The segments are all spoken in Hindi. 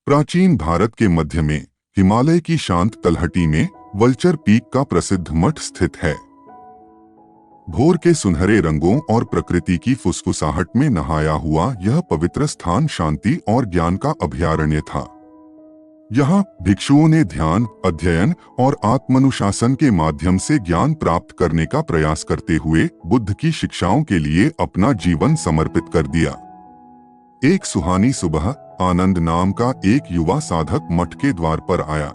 प्राचीन भारत के मध्य में हिमालय की शांत तलहटी में वल्चर पीक का प्रसिद्ध मठ स्थित है। भोर के सुनहरे रंगों और प्रकृति की फुसफुसाहट में नहाया हुआ यह पवित्र स्थान शांति और ज्ञान का अभयारण्य था। यहाँ भिक्षुओं ने ध्यान, अध्ययन और आत्मानुशासन के माध्यम से ज्ञान प्राप्त करने का प्रयास करते हुए बुद्ध की शिक्षाओं के लिए अपना जीवन समर्पित कर दिया। एक सुहानी सुबह आनंद नाम का एक युवा साधक मठ के द्वार पर आया।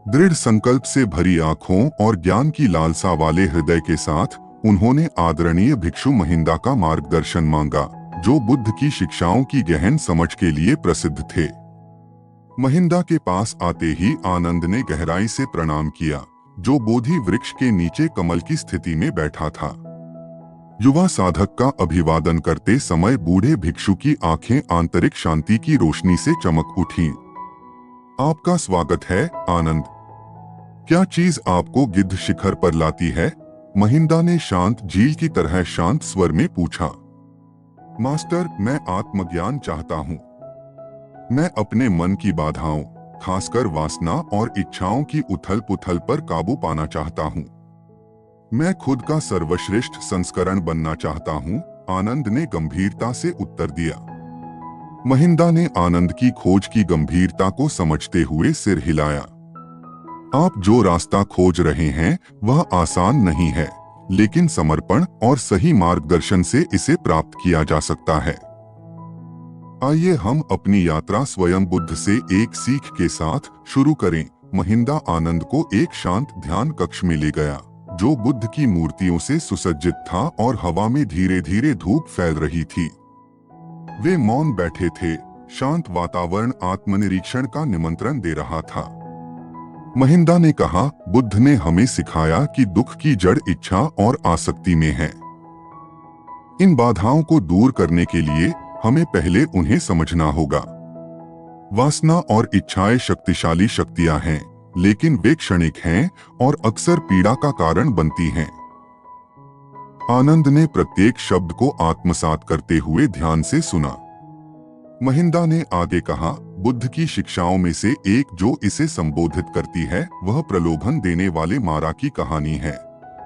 दृढ़ संकल्प से भरी आंखों और ज्ञान की लालसा वाले हृदय के साथ उन्होंने आदरणीय भिक्षु महिंदा का मार्गदर्शन मांगा, जो बुद्ध की शिक्षाओं की गहन समझ के लिए प्रसिद्ध थे। महिंदा के पास आते ही आनंद ने गहराई से प्रणाम किया, जो बोधि वृक्ष के नीचे कमल की स्थिति में बैठा था। युवा साधक का अभिवादन करते समय बूढ़े भिक्षु की आंखें आंतरिक शांति की रोशनी से चमक उठीं। आपका स्वागत है, आनंद। क्या चीज आपको गिद्ध शिखर पर लाती है? महिंदा ने शांत झील की तरह शांत स्वर में पूछा। मास्टर, मैं आत्मज्ञान चाहता हूँ। मैं अपने मन की बाधाओं, खासकर वासना और इच्छाओं की उथल पुथल पर काबू पाना चाहता हूँ। मैं खुद का सर्वश्रेष्ठ संस्करण बनना चाहता हूँ, आनंद ने गंभीरता से उत्तर दिया। महिंदा ने आनंद की खोज की गंभीरता को समझते हुए सिर हिलाया। आप जो रास्ता खोज रहे हैं वह आसान नहीं है, लेकिन समर्पण और सही मार्गदर्शन से इसे प्राप्त किया जा सकता है। आइए हम अपनी यात्रा स्वयं बुद्ध से एक सीख के साथ शुरू करें। महिंदा आनंद को एक शांत ध्यान कक्ष में ले गया, जो बुद्ध की मूर्तियों से सुसज्जित था और हवा में धीरे धीरे धूप फैल रही थी। वे मौन बैठे थे। शांत वातावरण आत्मनिरीक्षण का निमंत्रण दे रहा था। महिंदा ने कहा, बुद्ध ने हमें सिखाया कि दुख की जड़ इच्छा और आसक्ति में है। इन बाधाओं को दूर करने के लिए हमें पहले उन्हें समझना होगा। वासना और इच्छाएं शक्तिशाली शक्तियां हैं, लेकिन वे क्षणिक हैं और अक्सर पीड़ा का कारण बनती हैं। आनंद ने प्रत्येक शब्द को आत्मसात करते हुए ध्यान से सुना। महिंदा ने आगे कहा, बुद्ध की शिक्षाओं में से एक जो इसे संबोधित करती है वह प्रलोभन देने वाले मारा की कहानी है।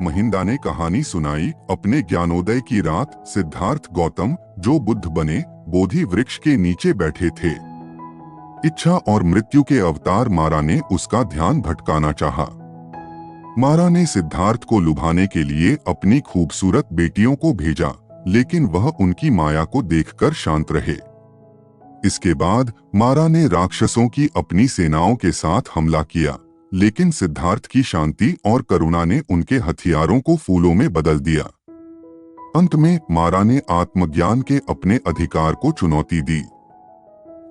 महिंदा ने कहानी सुनाई। अपने ज्ञानोदय की रात सिद्धार्थ गौतम, जो बुद्ध बने, बोधि वृक्ष के नीचे बैठे थे। इच्छा और मृत्यु के अवतार मारा ने उसका ध्यान भटकाना चाहा। मारा ने सिद्धार्थ को लुभाने के लिए अपनी खूबसूरत बेटियों को भेजा, लेकिन वह उनकी माया को देखकर शांत रहे। इसके बाद मारा ने राक्षसों की अपनी सेनाओं के साथ हमला किया, लेकिन सिद्धार्थ की शांति और करुणा ने उनके हथियारों को फूलों में बदल दिया। अंत में मारा ने आत्मज्ञान के अपने अधिकार को चुनौती दी।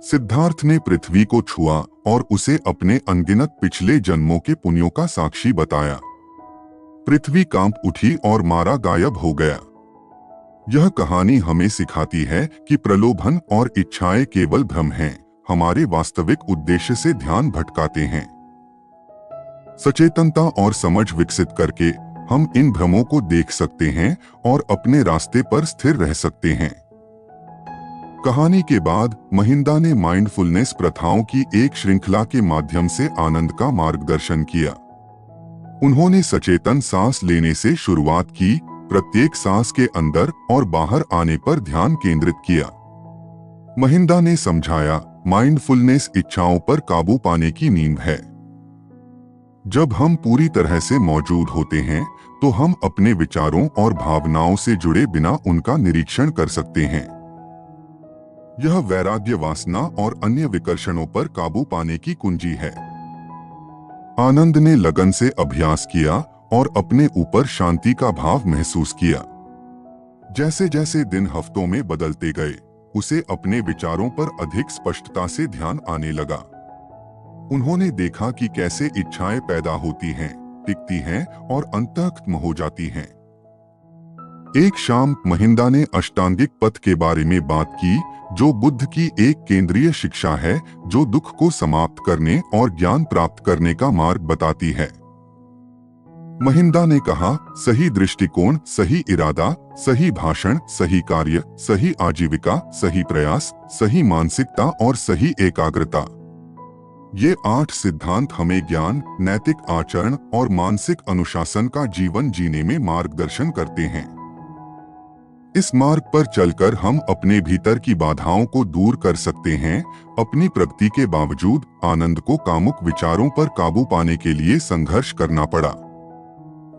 सिद्धार्थ ने पृथ्वी को छुआ और उसे अपने अनगिनत पिछले जन्मों के पुण्यों का साक्षी बताया। पृथ्वी कांप उठी और मारा गायब हो गया। यह कहानी हमें सिखाती है कि प्रलोभन और इच्छाएं केवल भ्रम हैं, हमारे वास्तविक उद्देश्य से ध्यान भटकाते हैं। सचेतनता और समझ विकसित करके हम इन भ्रमों को देख सकते हैं और अपने रास्ते पर स्थिर रह सकते हैं। कहानी के बाद महिंदा ने माइंडफुलनेस प्रथाओं की एक श्रृंखला के माध्यम से आनंद का मार्गदर्शन किया। उन्होंने सचेतन सांस लेने से शुरुआत की, प्रत्येक सांस के अंदर और बाहर आने पर ध्यान केंद्रित किया। महिंदा ने समझाया, माइंडफुलनेस इच्छाओं पर काबू पाने की नींव है। जब हम पूरी तरह से मौजूद होते हैं तो हम अपने विचारों और भावनाओं से जुड़े बिना उनका निरीक्षण कर सकते हैं। यह वैराग्य, वासना और अन्य विकर्षणों पर काबू पाने की कुंजी है। आनंद ने लगन से अभ्यास किया और अपने ऊपर शांति का भाव महसूस किया। जैसे जैसे दिन हफ्तों में बदलते गए, उसे अपने विचारों पर अधिक स्पष्टता से ध्यान आने लगा। उन्होंने देखा कि कैसे इच्छाएं पैदा होती हैं, टिकती हैं और अंततः खत्म हो जाती हैं। एक शाम महिंदा ने अष्टांगिक पथ के बारे में बात की, जो बुद्ध की एक केंद्रीय शिक्षा है जो दुख को समाप्त करने और ज्ञान प्राप्त करने का मार्ग बताती है। महिंदा ने कहा, सही दृष्टिकोण, सही इरादा, सही भाषण, सही कार्य, सही आजीविका, सही प्रयास, सही मानसिकता और सही एकाग्रता। ये 8 सिद्धांत हमें ज्ञान, नैतिक आचरण और मानसिक अनुशासन का जीवन जीने में मार्गदर्शन करते हैं। इस मार्ग पर चलकर हम अपने भीतर की बाधाओं को दूर कर सकते हैं। अपनी प्रगति के बावजूद आनंद को कामुक विचारों पर काबू पाने के लिए संघर्ष करना पड़ा।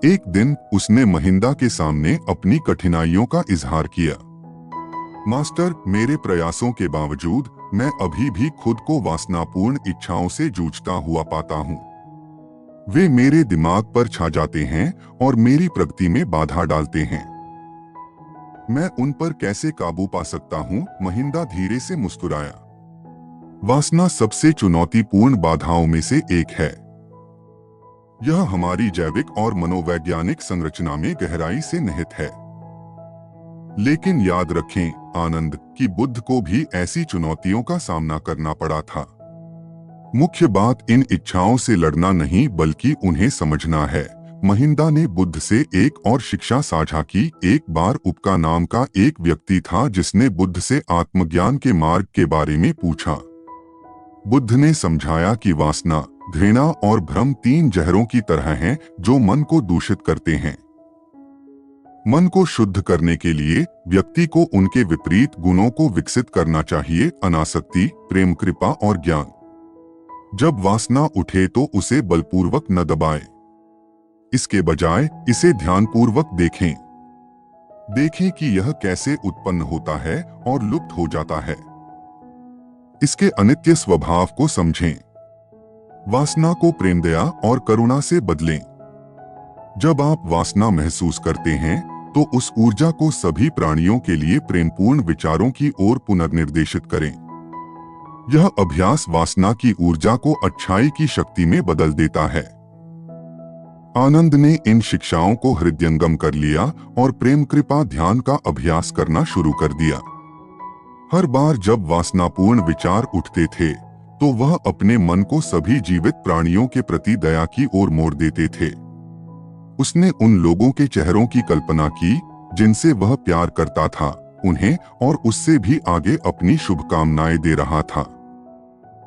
एक दिन उसने महिंदा के सामने अपनी कठिनाइयों का इजहार किया। मास्टर, मेरे प्रयासों के बावजूद मैं अभी भी खुद को वासनापूर्ण इच्छाओं से जूझता हुआ पाता हूँ। वे मेरे दिमाग पर छा जाते हैं और मेरी प्रगति में बाधा डालते हैं। मैं उन पर कैसे काबू पा सकता हूँ? महिंदा धीरे से मुस्कुराया। वासना सबसे चुनौतीपूर्ण बाधाओं में से एक है। यह हमारी जैविक और मनोवैज्ञानिक संरचना में गहराई से निहित है। लेकिन याद रखें, आनंद की बुद्ध को भी ऐसी चुनौतियों का सामना करना पड़ा था। मुख्य बात इन इच्छाओं से लड़ना नहीं बल्कि उन्हें समझना है। महिंदा ने बुद्ध से एक और शिक्षा साझा की। एक बार उपका नाम का एक व्यक्ति था जिसने बुद्ध से आत्मज्ञान के मार्ग के बारे में पूछा। बुद्ध ने समझाया कि वासना, घृणा और भ्रम 3 जहरों की तरह हैं जो मन को दूषित करते हैं। मन को शुद्ध करने के लिए व्यक्ति को उनके विपरीत गुणों को विकसित करना चाहिए: अनासक्ति, प्रेम, कृपा और ज्ञान। जब वासना उठे तो उसे बलपूर्वक न दबाएं। इसके बजाय इसे ध्यानपूर्वक देखें। देखें कि यह कैसे उत्पन्न होता है और लुप्त हो जाता है। इसके अनित्य स्वभाव को समझें। वासना को प्रेम, दया और करुणा से बदलें। जब आप वासना महसूस करते हैं तो उस ऊर्जा को सभी प्राणियों के लिए प्रेमपूर्ण विचारों की ओर पुनर्निर्देशित करें। यह अभ्यास वासना की ऊर्जा को अच्छाई की शक्ति में बदल देता है। आनंद ने इन शिक्षाओं को हृदयंगम कर लिया और प्रेम, कृपा, ध्यान का अभ्यास करना शुरू कर दिया। हर बार जब वासनापूर्ण विचार उठते थे तो वह अपने मन को सभी जीवित प्राणियों के प्रति दया की ओर मोड़ देते थे। उसने उन लोगों के चेहरों की कल्पना की जिनसे वह प्यार करता था, उन्हें और उससे भी आगे अपनी शुभकामनाएं दे रहा था।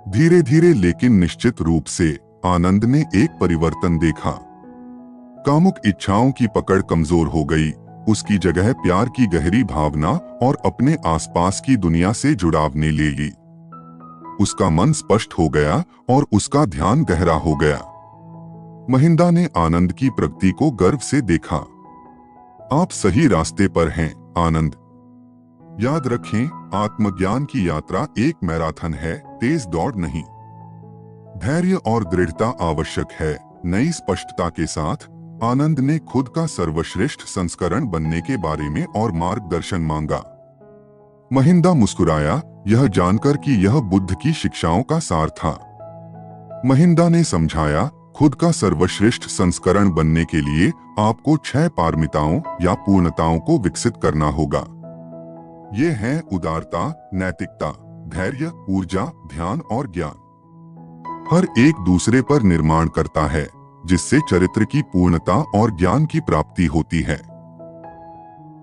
धीरे धीरे लेकिन निश्चित रूप से आनंद ने एक परिवर्तन देखा। कामुक इच्छाओं की पकड़ कमजोर हो गई। उसकी जगह प्यार की गहरी भावना और अपने आसपास की दुनिया से जुड़ाव ने ले ली। उसका मन स्पष्ट हो गया और उसका ध्यान गहरा हो गया। महिंदा ने आनंद की प्रगति को गर्व से देखा। आप सही रास्ते पर हैं, आनंद। याद रखें, आत्मज्ञान की यात्रा एक मैराथन है, तेज दौड़ नहीं। धैर्य और दृढ़ता आवश्यक है। नई स्पष्टता के साथ आनंद ने खुद का सर्वश्रेष्ठ संस्करण बनने के बारे में और मार्गदर्शन मांगा। महिंदा मुस्कुराया, यह जानकर कि यह बुद्ध की शिक्षाओं का सार था। महिंदा ने समझाया, खुद का सर्वश्रेष्ठ संस्करण बनने के लिए आपको 6 पारमिताओं या पूर्णताओं को विकसित करना होगा। ये हैं उदारता, नैतिकता, धैर्य, ऊर्जा, ध्यान और ज्ञान। हर एक दूसरे पर निर्माण करता है, जिससे चरित्र की पूर्णता और ज्ञान की प्राप्ति होती है।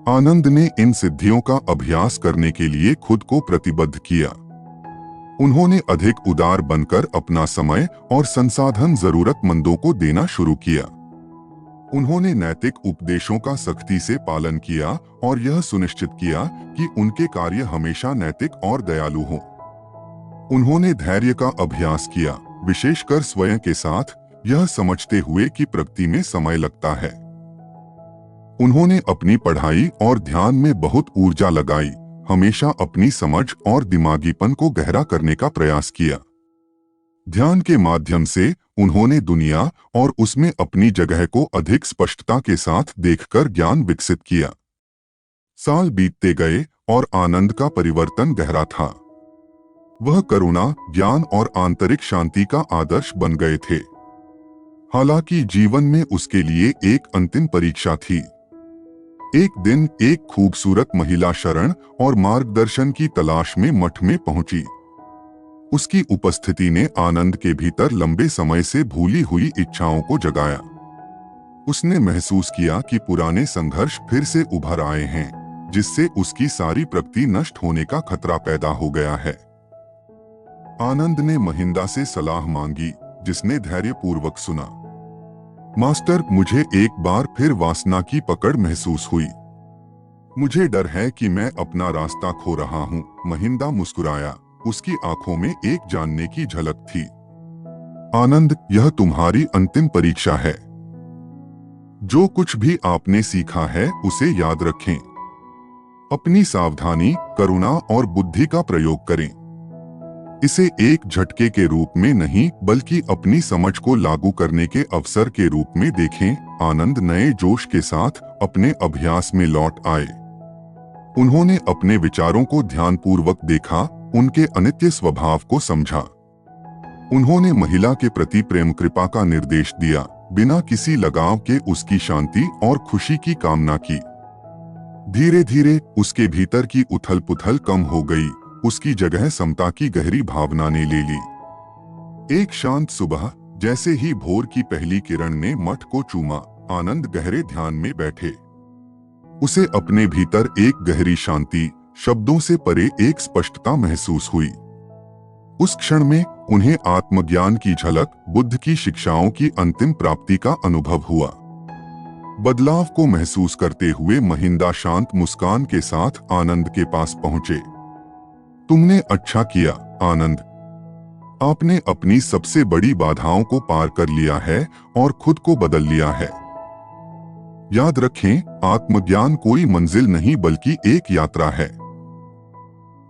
आनंद ने इन सिद्धियों का अभ्यास करने के लिए खुद को प्रतिबद्ध किया। उन्होंने अधिक उदार बनकर अपना समय और संसाधन जरूरतमंदों को देना शुरू किया। उन्होंने नैतिक उपदेशों का सख्ती से पालन किया और यह सुनिश्चित किया कि उनके कार्य हमेशा नैतिक और दयालु हों। उन्होंने धैर्य का अभ्यास किया, विशेषकर स्वयं के साथ, यह समझते हुए कि प्रगति में समय लगता है। उन्होंने अपनी पढ़ाई और ध्यान में बहुत ऊर्जा लगाई, हमेशा अपनी समझ और दिमागीपन को गहरा करने का प्रयास किया। ध्यान के माध्यम से उन्होंने दुनिया और उसमें अपनी जगह को अधिक स्पष्टता के साथ देखकर ज्ञान विकसित किया। साल बीतते गए और आनंद का परिवर्तन गहरा था। वह करुणा, ज्ञान और आंतरिक शांति का आदर्श बन गए थे। हालांकि जीवन में उसके लिए एक अंतिम परीक्षा थी। एक दिन एक खूबसूरत महिला शरण और मार्गदर्शन की तलाश में मठ में पहुंची। उसकी उपस्थिति ने आनंद के भीतर लंबे समय से भूली हुई इच्छाओं को जगाया। उसने महसूस किया कि पुराने संघर्ष फिर से उभर आए हैं, जिससे उसकी सारी प्रगति नष्ट होने का खतरा पैदा हो गया है। आनंद ने महिंदा से सलाह मांगी, जिसने धैर्यपूर्वक सुना। मास्टर, मुझे एक बार फिर वासना की पकड़ महसूस हुई। मुझे डर है कि मैं अपना रास्ता खो रहा हूँ। महिंदा मुस्कुराया, उसकी आंखों में एक जानने की झलक थी। आनंद, यह तुम्हारी अंतिम परीक्षा है। जो कुछ भी आपने सीखा है उसे याद रखें। अपनी सावधानी, करुणा और बुद्धि का प्रयोग करें। इसे एक झटके के रूप में नहीं, बल्कि अपनी समझ को लागू करने के अवसर के रूप में देखें। आनंद नए जोश के साथ अपने अभ्यास में लौट आए। उन्होंने अपने विचारों को ध्यानपूर्वक देखा, उनके अनित्य स्वभाव को समझा। उन्होंने महिला के प्रति प्रेम कृपा का निर्देश दिया, बिना किसी लगाव के उसकी शांति और खुशी की कामना की। धीरे धीरे उसके भीतर की उथल पुथल कम हो गई, उसकी जगह समता की गहरी भावना ने ले ली। एक शांत सुबह, जैसे ही भोर की पहली किरण ने मठ को चूमा, आनंद गहरे ध्यान में बैठे। उसे अपने भीतर एक गहरी शांति, शब्दों से परे एक स्पष्टता महसूस हुई। उस क्षण में उन्हें आत्मज्ञान की झलक, बुद्ध की शिक्षाओं की अंतिम प्राप्ति का अनुभव हुआ। बदलाव को महसूस करते हुए महिंदा शांत मुस्कान के साथ आनंद के पास पहुंचे। तुमने अच्छा किया, आनंद। आपने अपनी सबसे बड़ी बाधाओं को पार कर लिया है और खुद को बदल लिया है। याद रखें, आत्मज्ञान कोई मंजिल नहीं बल्कि एक यात्रा है।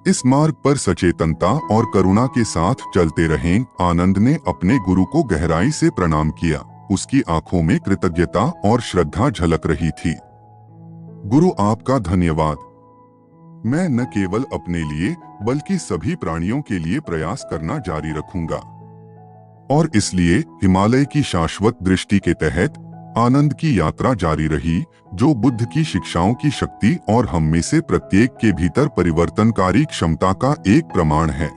इस मार्ग पर सचेतनता और करुणा के साथ चलते रहें। आनंद ने अपने गुरु को गहराई से प्रणाम किया। उसकी आंखों में कृतज्ञता और श्रद्धा झलक रही थी। गुरु, आपका धन्यवाद। मैं न केवल अपने लिए बल्कि सभी प्राणियों के लिए प्रयास करना जारी रखूंगा। और इसलिए हिमालय की शाश्वत दृष्टि के तहत आनंद की यात्रा जारी रही, जो बुद्ध की शिक्षाओं की शक्ति और हम में से प्रत्येक के भीतर परिवर्तनकारी क्षमता का एक प्रमाण है।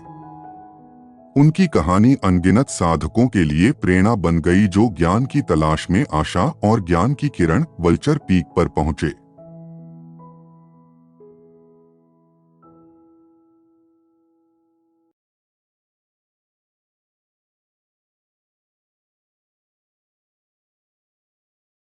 उनकी कहानी अनगिनत साधकों के लिए प्रेरणा बन गई, जो ज्ञान की तलाश में आशा और ज्ञान की किरण वल्चर पीक पर पहुंचे।